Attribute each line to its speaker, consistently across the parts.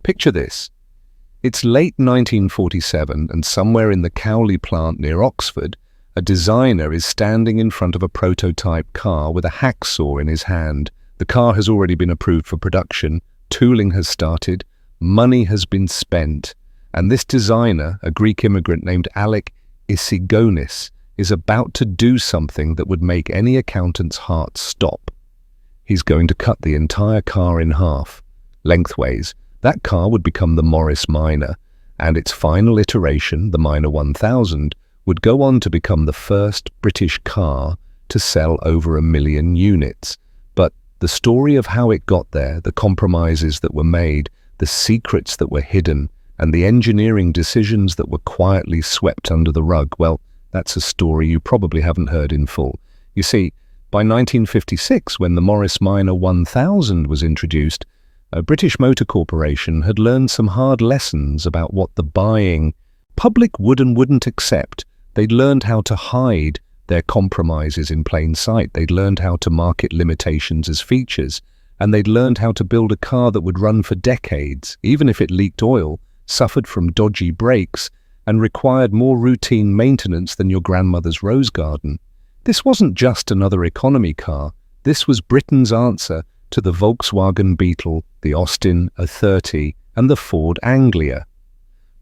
Speaker 1: Picture this. It's late 1947, and somewhere in the Cowley plant near Oxford, a designer is standing in front of a prototype car with a hacksaw in his hand. The car has already been approved for production, tooling has started, money has been spent, and this designer, a Greek immigrant named Alec Isigonis, is about to do something that would make any accountant's heart stop. He's going to cut the entire car in half. Lengthways, that car would become the Morris Minor, and its final iteration, the Minor 1000, would go on to become the first British car to sell over 1 million units. But the story of how it got there, the compromises that were made, the secrets that were hidden, and the engineering decisions that were quietly swept under the rug, well, that's a story you probably haven't heard in full. You see, by 1956, when the Morris Minor 1000 was introduced, a British Motor Corporation had learned some hard lessons about what the buying public would and wouldn't accept. They'd learned how to hide their compromises in plain sight. They'd learned how to market limitations as features, and they'd learned how to build a car that would run for decades, even if it leaked oil, suffered from dodgy brakes, and required more routine maintenance than your grandmother's rose garden. This wasn't just another economy car. This was Britain's answer to the Volkswagen Beetle, the Austin A30, and the Ford Anglia.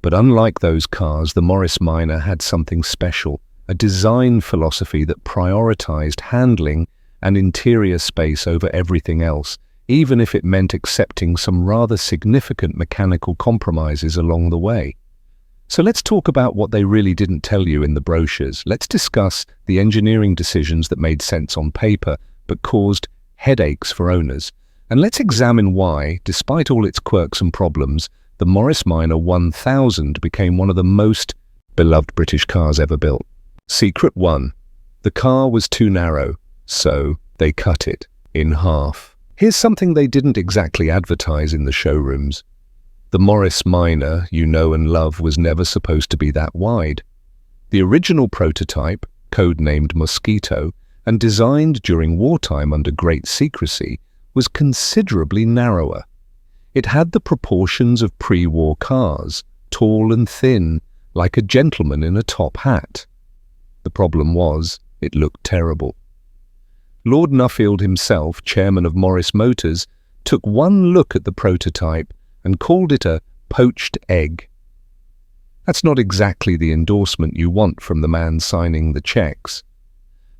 Speaker 1: But unlike those cars, the Morris Minor had something special, a design philosophy that prioritized handling and interior space over everything else, even if it meant accepting some rather significant mechanical compromises along the way. So let's talk about what they really didn't tell you in the brochures. Let's discuss the engineering decisions that made sense on paper but caused headaches for owners. And let's examine why, despite all its quirks and problems, the Morris Minor 1000 became one of the most beloved British cars ever built. Secret 1. The car was too narrow, so they cut it in half. Here's something they didn't exactly advertise in the showrooms. The Morris Minor you know and love was never supposed to be that wide. The original prototype, codenamed Mosquito, and designed during wartime under great secrecy, was considerably narrower. It had the proportions of pre-war cars, tall and thin, like a gentleman in a top hat. The problem was, it looked terrible. Lord Nuffield himself, chairman of Morris Motors, took one look at the prototype and called it a poached egg. That's not exactly the endorsement you want from the man signing the checks.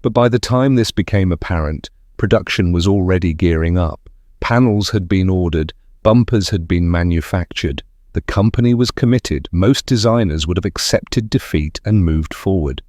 Speaker 1: But by the time this became apparent, production was already gearing up. Panels had been ordered, bumpers had been manufactured. The company was committed. Most designers would have accepted defeat and moved forward.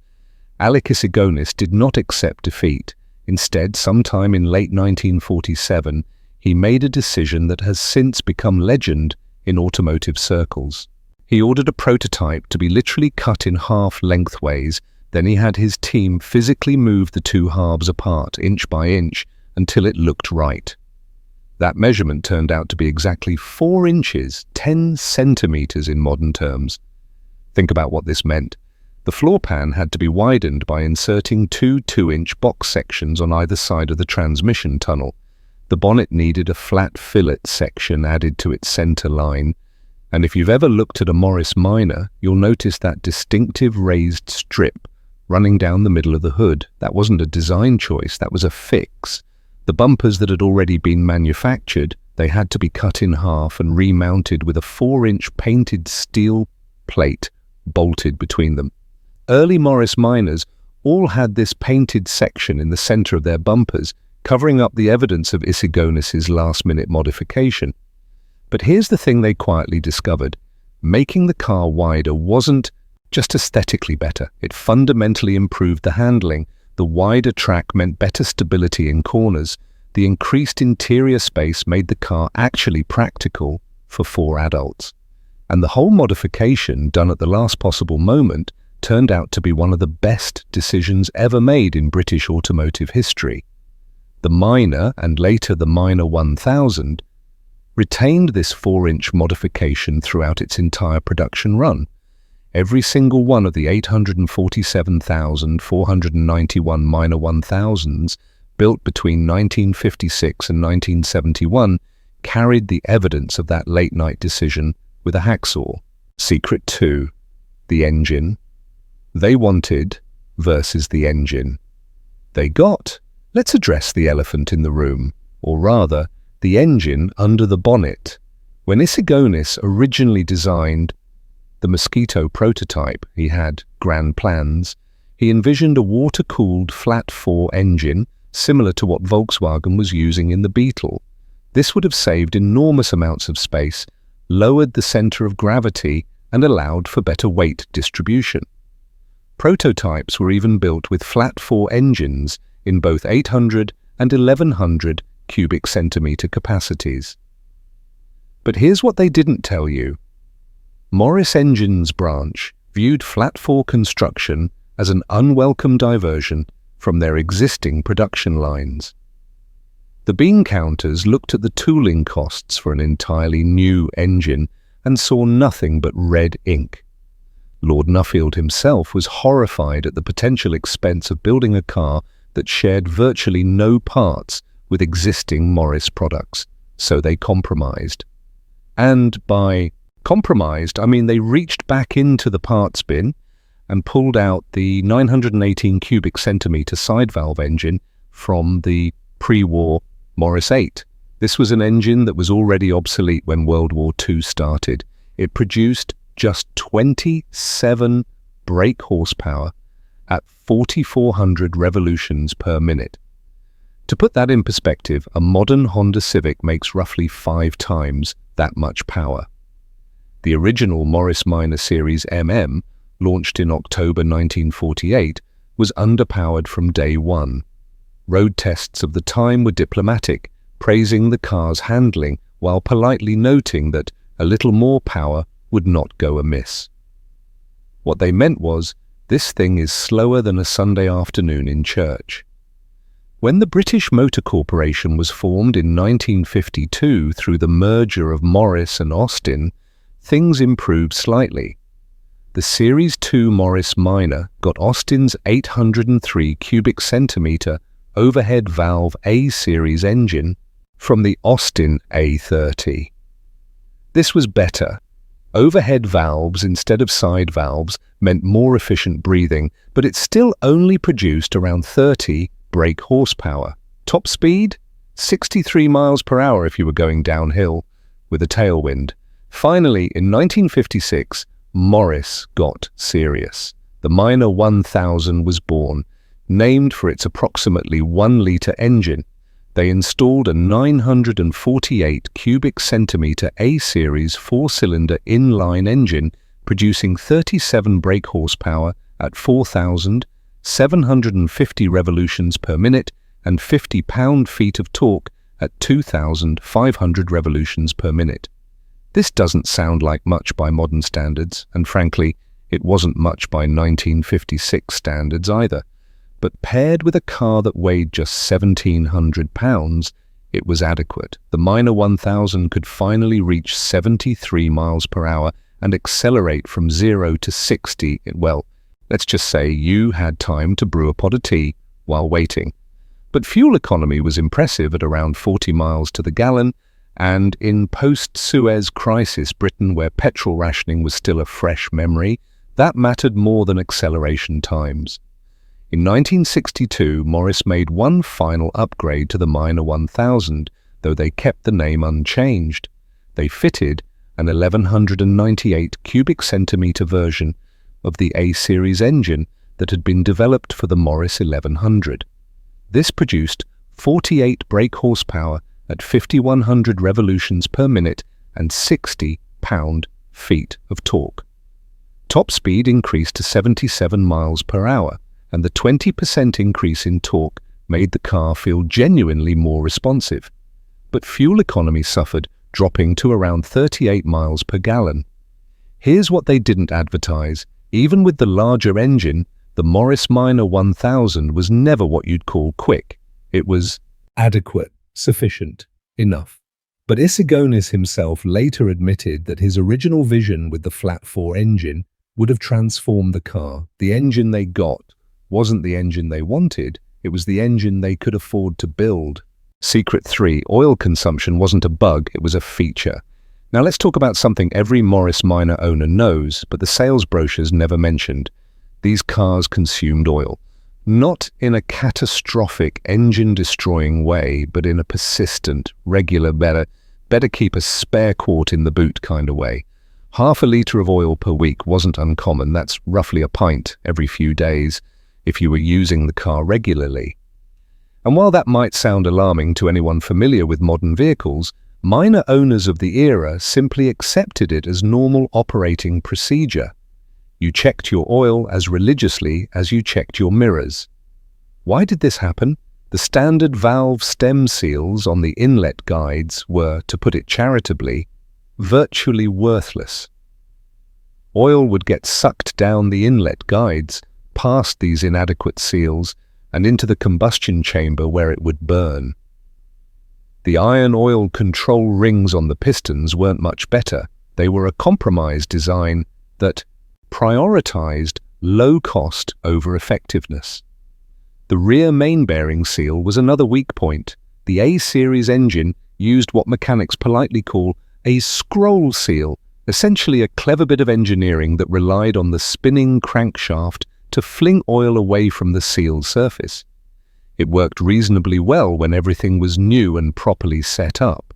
Speaker 1: Alec Isigonis did not accept defeat. Instead, sometime in late 1947, he made a decision that has since become legend in automotive circles. He ordered a prototype to be literally cut in half lengthways. Then he had his team physically move the two halves apart, inch by inch, until it looked right. That measurement turned out to be exactly 4 inches, 10 centimeters in modern terms. Think about what this meant. The floor pan had to be widened by inserting 2 2-inch box sections on either side of the transmission tunnel. The bonnet needed a flat fillet section added to its center line. And if you've ever looked at a Morris Minor, you'll notice that distinctive raised strip running down the middle of the hood. That wasn't a design choice, that was a fix. The bumpers that had already been manufactured, they had to be cut in half and remounted with a 4-inch painted steel plate bolted between them. Early Morris Minors all had this painted section in the center of their bumpers, covering up the evidence of Isigonis's last-minute modification. But here's the thing they quietly discovered. Making the car wider wasn't just aesthetically better. It fundamentally improved the handling. The wider track meant better stability in corners. The increased interior space made the car actually practical for 4 adults. And the whole modification, done at the last possible moment, turned out to be one of the best decisions ever made in British automotive history. The Minor, and later the Minor 1000, retained this 4-inch modification throughout its entire production run. Every single one of the 847,491 Minor 1000s built between 1956 and 1971 carried the evidence of that late-night decision with a hacksaw. Secret 2. The engine. They wanted versus the engine. They got. Let's address the elephant in the room, or rather, the engine under the bonnet. When Issigonis originally designed the Mosquito prototype, he had grand plans. He envisioned a water-cooled flat-4 engine similar to what Volkswagen was using in the Beetle. This would have saved enormous amounts of space, lowered the center of gravity, and allowed for better weight distribution. Prototypes were even built with flat-4 engines in both 800 and 1100 cubic centimeter capacities. But here's what they didn't tell you. Morris Engines branch viewed flat-4 construction as an unwelcome diversion from their existing production lines. The bean counters looked at the tooling costs for an entirely new engine and saw nothing but red ink. Lord Nuffield himself was horrified at the potential expense of building a car that shared virtually no parts with existing Morris products, so they compromised. And by compromised, I mean they reached back into the parts bin and pulled out the 918 cubic centimeter side valve engine from the pre-war Morris 8. This was an engine that was already obsolete when World War II started. It produced just 27 brake horsepower at 4,400 revolutions per minute. To put that in perspective, a modern Honda Civic makes roughly 5 times that much power. The original Morris Minor Series MM, launched in October 1948, was underpowered from day one. Road tests of the time were diplomatic, praising the car's handling while politely noting that a little more power would not go amiss. What they meant was, this thing is slower than a Sunday afternoon in church. When the British Motor Corporation was formed in 1952 through the merger of Morris and Austin, things improved slightly. The Series 2 Morris Minor got Austin's 803 cubic centimeter overhead valve A-series engine from the Austin A30. This was better. Overhead valves instead of side valves meant more efficient breathing, but it still only produced around 30 brake horsepower. Top speed? 63 miles per hour if you were going downhill with a tailwind. Finally, in 1956, Morris got serious. The Minor 1000 was born, named for its approximately 1-liter engine. They installed a 948 cubic centimeter A-series 4-cylinder inline engine, producing 37 brake horsepower at 4,750 revolutions per minute and 50 pound-feet of torque at 2,500 revolutions per minute. This doesn't sound like much by modern standards, and frankly, it wasn't much by 1956 standards either. But paired with a car that weighed just 1,700 pounds, it was adequate. The Minor 1000 could finally reach 73 miles per hour and accelerate from 0 to 60 in, well, let's just say you had time to brew a pot of tea while waiting. But fuel economy was impressive at around 40 miles to the gallon, and in post-Suez crisis Britain, where petrol rationing was still a fresh memory, that mattered more than acceleration times. In 1962, Morris made one final upgrade to the Minor 1000, though they kept the name unchanged. They fitted an 1,198 cubic centimeter version of the A-series engine that had been developed for the Morris 1100. This produced 48 brake horsepower at 5,100 revolutions per minute and 60 pound-feet of torque. Top speed increased to 77 miles per hour, and the 20% increase in torque made the car feel genuinely more responsive. But fuel economy suffered, dropping to around 38 miles per gallon. Here's what they didn't advertise. Even with the larger engine, the Morris Minor 1000 was never what you'd call quick. It was adequate, sufficient, enough. But Issigonis himself later admitted that his original vision with the flat-4 engine would have transformed the car. The engine they got wasn't the engine they wanted, it was the engine they could afford to build. Secret 3. Oil consumption wasn't a bug, it was a feature. Now let's talk about something every Morris Minor owner knows, but the sales brochures never mentioned. These cars consumed oil. Not in a catastrophic, engine-destroying way, but in a persistent, regular, better keep a spare quart in the boot kind of way. Half a litre of oil per week wasn't uncommon. That's roughly a pint every few days if you were using the car regularly. And while that might sound alarming to anyone familiar with modern vehicles, minor owners of the era simply accepted it as normal operating procedure. You checked your oil as religiously as you checked your mirrors. Why did this happen? The standard valve stem seals on the inlet guides were, to put it charitably, virtually worthless. Oil would get sucked down the inlet guides, past these inadequate seals, and into the combustion chamber where it would burn. The iron oil control rings on the pistons weren't much better. They were a compromise design that prioritized low cost over effectiveness. The rear main bearing seal was another weak point. The A-series engine used what mechanics politely call a scroll seal, essentially a clever bit of engineering that relied on the spinning crankshaft to fling oil away from the seal surface. It worked reasonably well when everything was new and properly set up.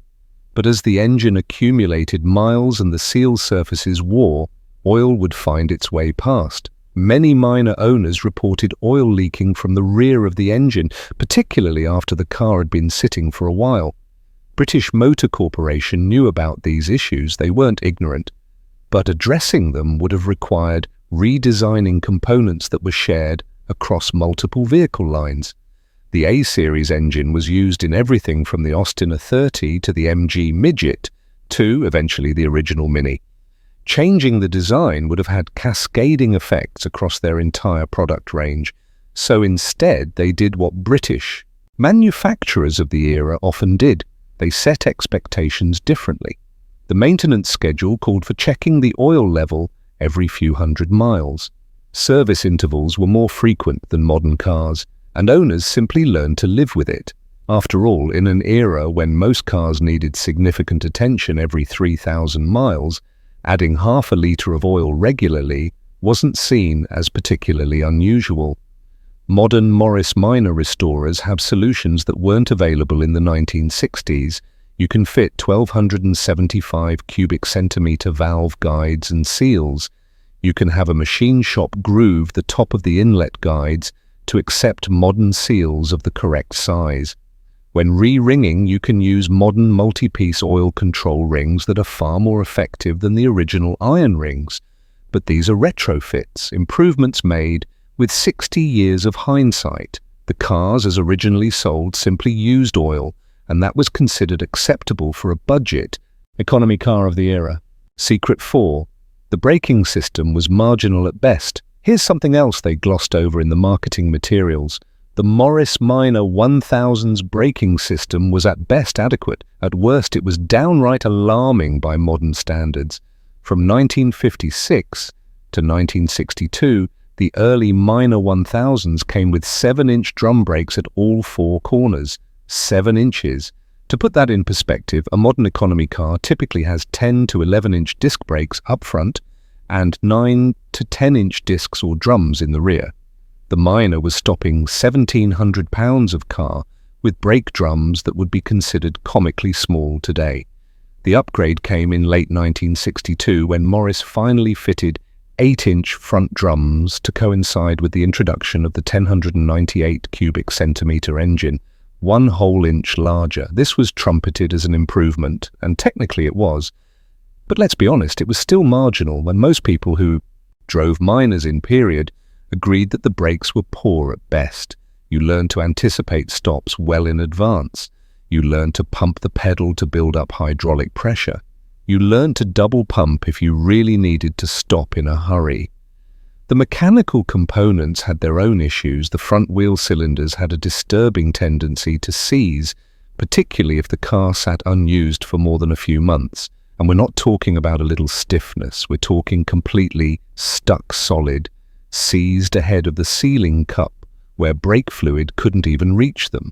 Speaker 1: But as the engine accumulated miles and the seal surfaces wore, oil would find its way past. Many minor owners reported oil leaking from the rear of the engine, particularly after the car had been sitting for a while. British Motor Corporation knew about these issues, they weren't ignorant, but addressing them would have required redesigning components that were shared across multiple vehicle lines. The A-series engine was used in everything from the Austin A30 to the MG Midget to, eventually, the original Mini. Changing the design would have had cascading effects across their entire product range, so instead they did what British manufacturers of the era often did. They set expectations differently. The maintenance schedule called for checking the oil level every few hundred miles. Service intervals were more frequent than modern cars, and owners simply learned to live with it. After all, in an era when most cars needed significant attention every 3,000 miles, adding half a litre of oil regularly wasn't seen as particularly unusual. Modern Morris Minor restorers have solutions that weren't available in the 1960s. You can fit 1,275 cubic centimetre valve guides and seals. You can have a machine shop groove the top of the inlet guides to accept modern seals of the correct size. When re-ringing, you can use modern multi-piece oil control rings that are far more effective than the original iron rings. But these are retrofits, improvements made with 60 years of hindsight. The cars, as originally sold, simply used oil, and that was considered acceptable for a budget economy car of the era. Secret 4. The braking system was marginal at best. Here's something else they glossed over in the marketing materials. The Morris Minor 1000's braking system was at best adequate. At worst, it was downright alarming by modern standards. From 1956 to 1962, the early Minor 1000s came with 7-inch drum brakes at all 4 corners. 7 inches. To put that in perspective, a modern economy car typically has 10 to 11-inch disc brakes up front and 9 to 10-inch discs or drums in the rear. The Minor was stopping 1,700 pounds of car with brake drums that would be considered comically small today. The upgrade came in late 1962 when Morris finally fitted 8-inch front drums to coincide with the introduction of the 1,098 cubic centimetre engine, 1 whole inch larger. This was trumpeted as an improvement, and technically it was. But let's be honest, it was still marginal when most people who drove Minors in period agreed that the brakes were poor at best. You learned to anticipate stops well in advance. You learned to pump the pedal to build up hydraulic pressure. You learned to double pump if you really needed to stop in a hurry. The mechanical components had their own issues. The front wheel cylinders had a disturbing tendency to seize, particularly if the car sat unused for more than a few months. And we're not talking about a little stiffness. We're talking completely stuck solid, seized ahead of the sealing cup, where brake fluid couldn't even reach them.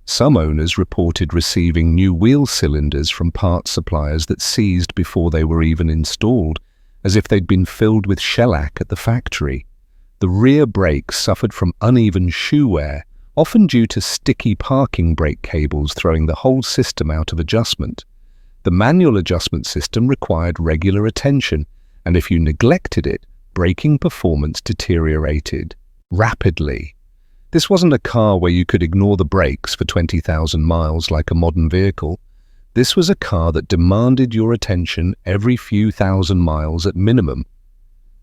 Speaker 1: Some owners reported receiving new wheel cylinders from parts suppliers that seized before they were even installed, as if they'd been filled with shellac at the factory. The rear brakes suffered from uneven shoe wear, often due to sticky parking brake cables throwing the whole system out of adjustment. The manual adjustment system required regular attention, and if you neglected it, braking performance deteriorated rapidly. This wasn't a car where you could ignore the brakes for 20,000 miles like a modern vehicle. This was a car that demanded your attention every few thousand miles at minimum.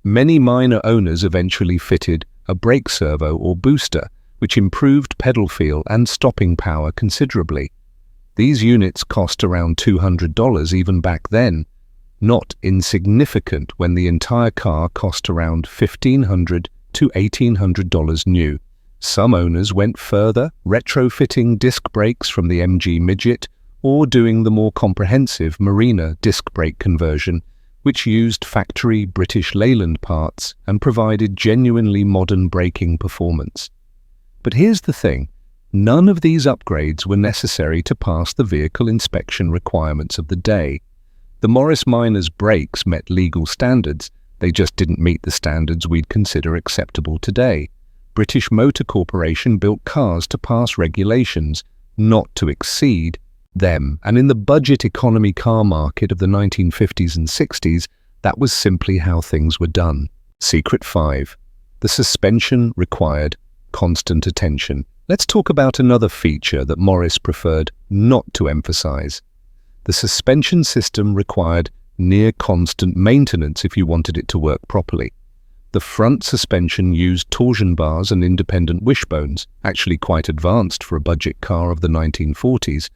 Speaker 1: Many minor owners eventually fitted a brake servo or booster, which improved pedal feel and stopping power considerably. These units cost around $200 even back then, not insignificant when the entire car cost around $1,500 to $1,800 new. Some owners went further, retrofitting disc brakes from the MG Midget or doing the more comprehensive Marina disc brake conversion, which used factory British Leyland parts and provided genuinely modern braking performance. But here's the thing, none of these upgrades were necessary to pass the vehicle inspection requirements of the day. The Morris Minor's brakes met legal standards, they just didn't meet the standards we'd consider acceptable today. British Motor Corporation built cars to pass regulations, not to exceed them. And in the budget economy car market of the 1950s and 60s, that was simply how things were done. Secret 5. The suspension required constant attention. Let's talk about another feature that Morris preferred not to emphasize. The suspension system required near constant maintenance if you wanted it to work properly. The front suspension used torsion bars and independent wishbones, actually quite advanced for a budget car of the 1940s,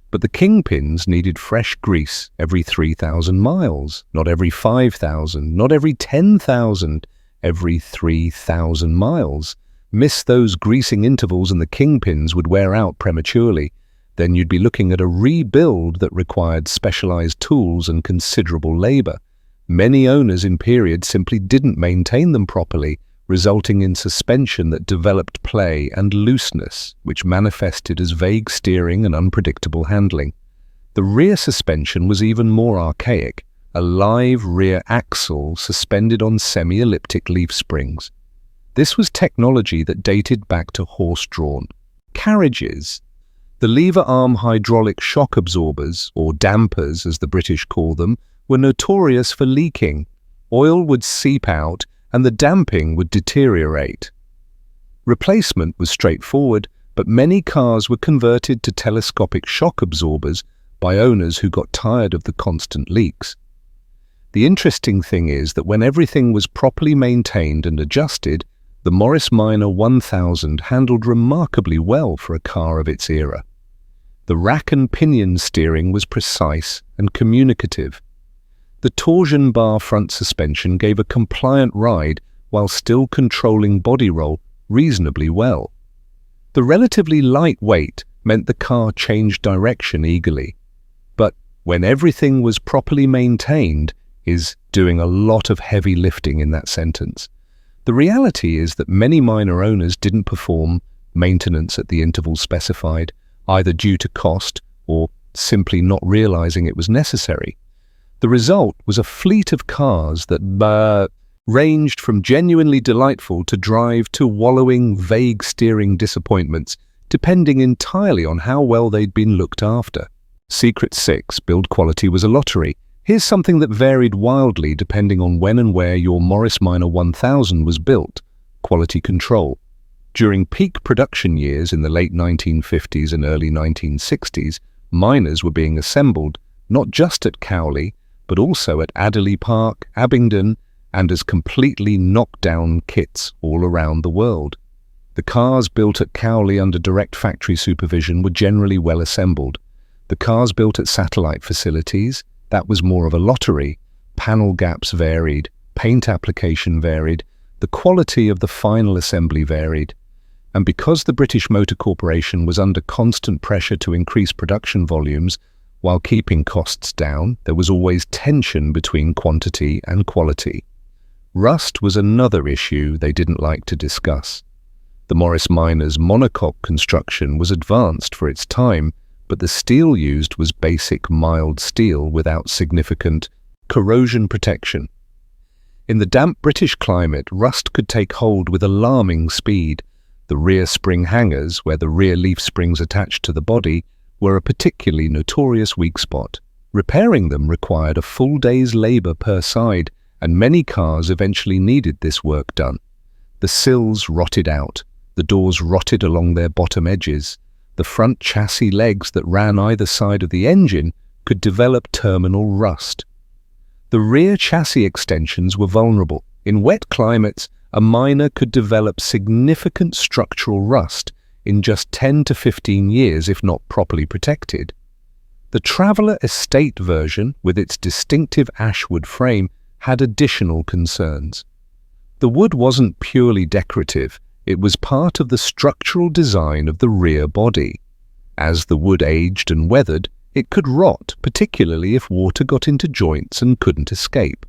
Speaker 1: but the kingpins needed fresh grease every 3,000 miles, not every 5,000, not every 10,000, every 3,000 miles. Miss those greasing intervals and the kingpins would wear out prematurely. Then you'd be looking at a rebuild that required specialized tools and considerable labor. Many owners in period simply didn't maintain them properly, resulting in suspension that developed play and looseness, which manifested as vague steering and unpredictable handling. The rear suspension was even more archaic, a live rear axle suspended on semi-elliptic leaf springs. This was technology that dated back to horse-drawn carriages. The lever arm hydraulic shock absorbers, or dampers as the British call them, were notorious for leaking. Oil would seep out and the damping would deteriorate. Replacement was straightforward, but many cars were converted to telescopic shock absorbers by owners who got tired of the constant leaks. The interesting thing is that when everything was properly maintained and adjusted, the Morris Minor 1000 handled remarkably well for a car of its era. The rack and pinion steering was precise and communicative. The torsion-bar front suspension gave a compliant ride while still controlling body roll reasonably well. The relatively light weight meant the car changed direction eagerly. But when everything was properly maintained is doing a lot of heavy lifting in that sentence. The reality is that many minor owners didn't perform maintenance at the interval specified, either due to cost or simply not realizing it was necessary. The result was a fleet of cars that ranged from genuinely delightful to drive to wallowing, vague steering disappointments, depending entirely on how well they'd been looked after. Secret 6, build quality was a lottery. Here's something that varied wildly depending on when and where your Morris Minor 1000 was built: quality control. During peak production years in the late 1950s and early 1960s, minors were being assembled not just at Cowley, but also at Adderley Park, Abingdon, and as completely knockdown kits all around the world. The cars built at Cowley under direct factory supervision were generally well assembled. The cars built at satellite facilities, that was more of a lottery. Panel gaps varied, paint application varied, the quality of the final assembly varied. And because the British Motor Corporation was under constant pressure to increase production volumes while keeping costs down, there was always tension between quantity and quality. Rust was another issue they didn't like to discuss. The Morris Minor's monocoque construction was advanced for its time, but the steel used was basic mild steel without significant corrosion protection. In the damp British climate, rust could take hold with alarming speed. The rear spring hangers, where the rear leaf springs attached to the body, were a particularly notorious weak spot. Repairing them required a full day's labour per side, and many cars eventually needed this work done. The sills rotted out, the doors rotted along their bottom edges, the front chassis legs that ran either side of the engine could develop terminal rust. The rear chassis extensions were vulnerable. In wet climates, a Minor could develop significant structural rust in just 10 to 15 years if not properly protected. The Traveller Estate version, with its distinctive ashwood frame, had additional concerns. The wood wasn't purely decorative, it was part of the structural design of the rear body. As the wood aged and weathered, it could rot, particularly if water got into joints and couldn't escape.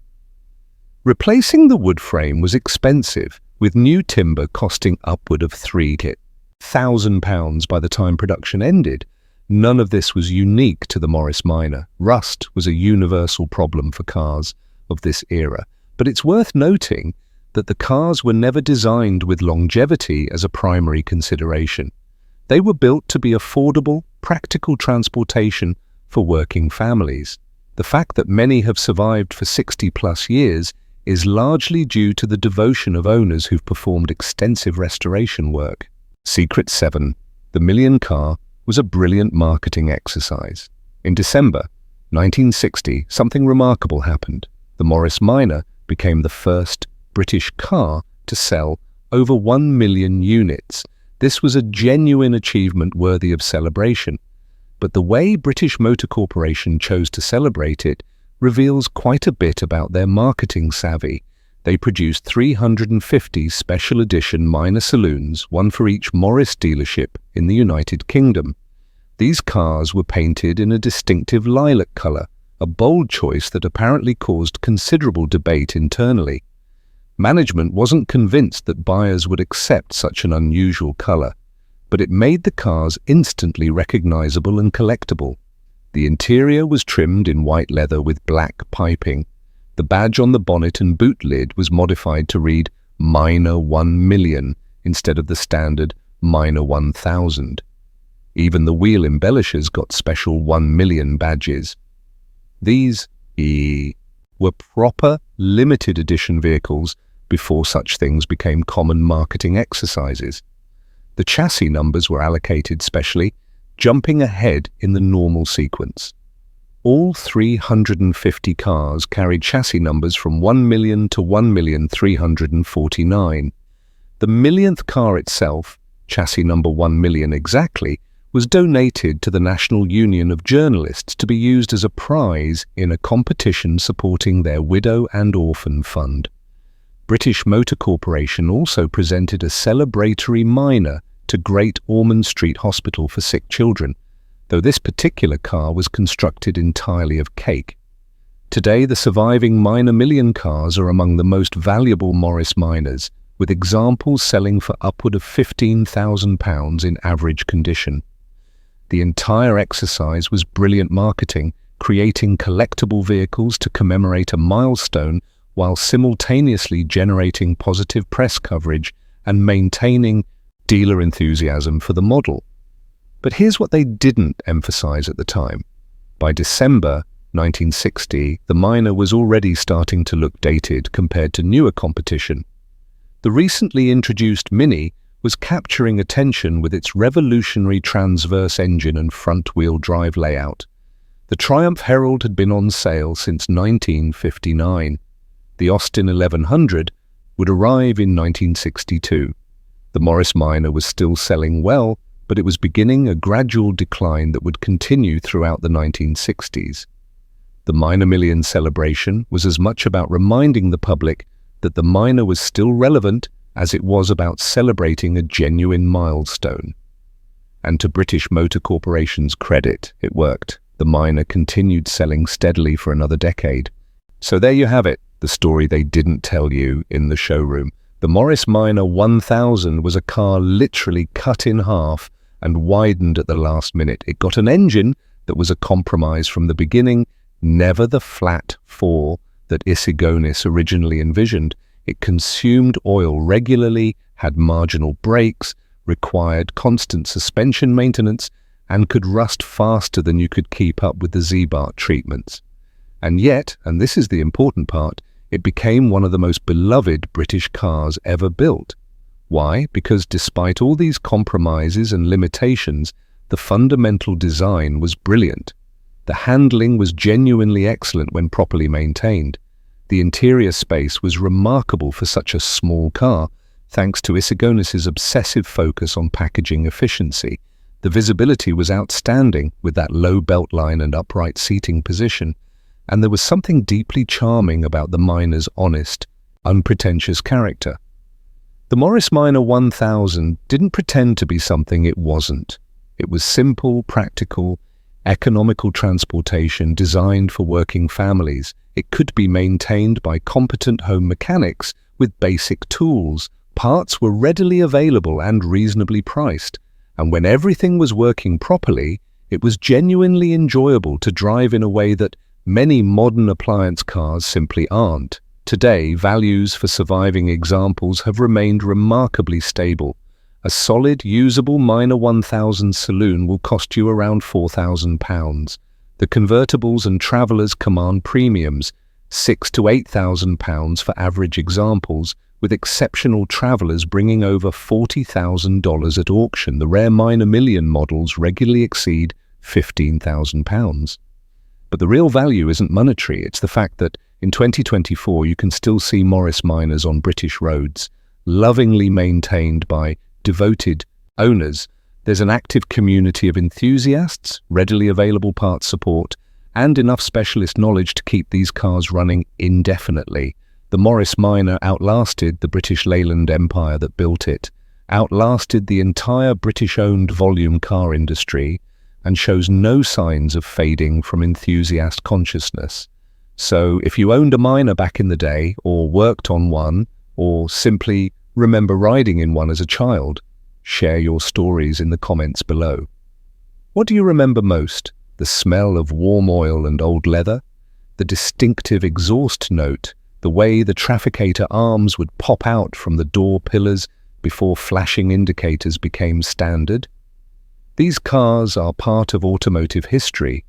Speaker 1: Replacing the wood frame was expensive, with new timber costing upward of £3,000 by the time production ended. None of this was unique to the Morris Minor. Rust was a universal problem for cars of this era, but it's worth noting that the cars were never designed with longevity as a primary consideration. They were built to be affordable, practical transportation for working families. The fact that many have survived for 60+ years is largely due to the devotion of owners who've performed extensive restoration work. Secret 7. The Million Car was a brilliant marketing exercise. In December 1960, something remarkable happened. The Morris Minor became the first British car to sell over 1 million units. This was a genuine achievement worthy of celebration. But the way British Motor Corporation chose to celebrate it reveals quite a bit about their marketing savvy. They produced 350 special edition minor saloons, one for each Morris dealership in the United Kingdom. These cars were painted in a distinctive lilac colour, a bold choice that apparently caused considerable debate internally. Management wasn't convinced that buyers would accept such an unusual colour, but it made the cars instantly recognisable and collectible. The interior was trimmed in white leather with black piping. The badge on the bonnet and boot lid was modified to read Minor 1 million instead of the standard Minor 1000. Even the wheel embellishers got special 1 million badges. These were proper limited edition vehicles before such things became common marketing exercises. The chassis numbers were allocated specially, jumping ahead in the normal sequence. All 350 cars carried chassis numbers from 1 million to 1,349,000. The millionth car itself, chassis number 1 million exactly, was donated to the National Union of Journalists to be used as a prize in a competition supporting their widow and orphan fund. British Motor Corporation also presented a celebratory Minor to Great Ormond Street Hospital for sick children, though this particular car was constructed entirely of cake. Today, the surviving Minor million cars are among the most valuable Morris Minors, with examples selling for upward of £15,000 in average condition. The entire exercise was brilliant marketing, creating collectible vehicles to commemorate a milestone while simultaneously generating positive press coverage and maintaining dealer enthusiasm for the model. But here's what they didn't emphasize at the time. By December 1960, the Minor was already starting to look dated compared to newer competition. The recently introduced Mini was capturing attention with its revolutionary transverse engine and front-wheel drive layout. The Triumph Herald had been on sale since 1959. The Austin 1100 would arrive in 1962. The Morris Minor was still selling well, but it was beginning a gradual decline that would continue throughout the 1960s. The Minor Million celebration was as much about reminding the public that the Minor was still relevant as it was about celebrating a genuine milestone. And to British Motor Corporation's credit, it worked. The Minor continued selling steadily for another decade. So there you have it, the story they didn't tell you in the showroom. The Morris Minor 1000 was a car literally cut in half and widened at the last minute. It got an engine that was a compromise from the beginning, never the flat four that Issigonis originally envisioned. It consumed oil regularly, had marginal brakes, required constant suspension maintenance, and could rust faster than you could keep up with the Z-Bar treatments. And yet, and this is the important part, it became one of the most beloved British cars ever built. Why? Because despite all these compromises and limitations, the fundamental design was brilliant. The handling was genuinely excellent when properly maintained. The interior space was remarkable for such a small car, thanks to Issigonis' obsessive focus on packaging efficiency. The visibility was outstanding with that low beltline and upright seating position, and there was something deeply charming about the Minor's honest, unpretentious character. The Morris Minor 1000 didn't pretend to be something it wasn't. It was simple, practical, economical transportation designed for working families. It could be maintained by competent home mechanics with basic tools. Parts were readily available and reasonably priced. And when everything was working properly, it was genuinely enjoyable to drive in a way that many modern appliance cars simply aren't. Today, values for surviving examples have remained remarkably stable. A solid, usable Minor 1000 saloon will cost you around £4,000. The convertibles and Travelers command premiums, £6,000 to £8,000 for average examples, with exceptional Travelers bringing over $40,000 at auction. The rare Minor Million models regularly exceed £15,000. But the real value isn't monetary. It's the fact that in 2024 you can still see Morris Minors on British roads, lovingly maintained by devoted owners. There's an active community of enthusiasts, readily available parts support, and enough specialist knowledge to keep these cars running indefinitely. The Morris Minor outlasted the British Leyland Empire that built it, outlasted the entire British-owned volume car industry, and shows no signs of fading from enthusiast consciousness. So if you owned a Minor back in the day, or worked on one, or simply remember riding in one as a child, share your stories in the comments below. What do you remember most? The smell of warm oil and old leather? The distinctive exhaust note? The way the trafficator arms would pop out from the door pillars before flashing indicators became standard? These cars are part of automotive history,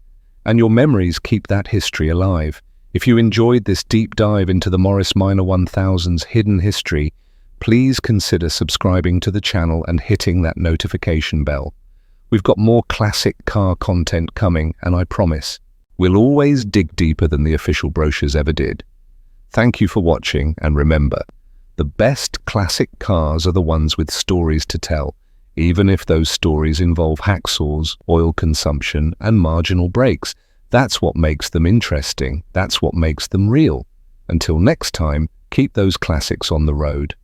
Speaker 1: and your memories keep that history alive. If you enjoyed this deep dive into the Morris Minor 1000's hidden history, please consider subscribing to the channel and hitting that notification bell. We've got more classic car content coming, and I promise, we'll always dig deeper than the official brochures ever did. Thank you for watching, and remember, the best classic cars are the ones with stories to tell, even if those stories involve hacksaws, oil consumption, and marginal brakes. That's what makes them interesting. That's what makes them real. Until next time, keep those classics on the road.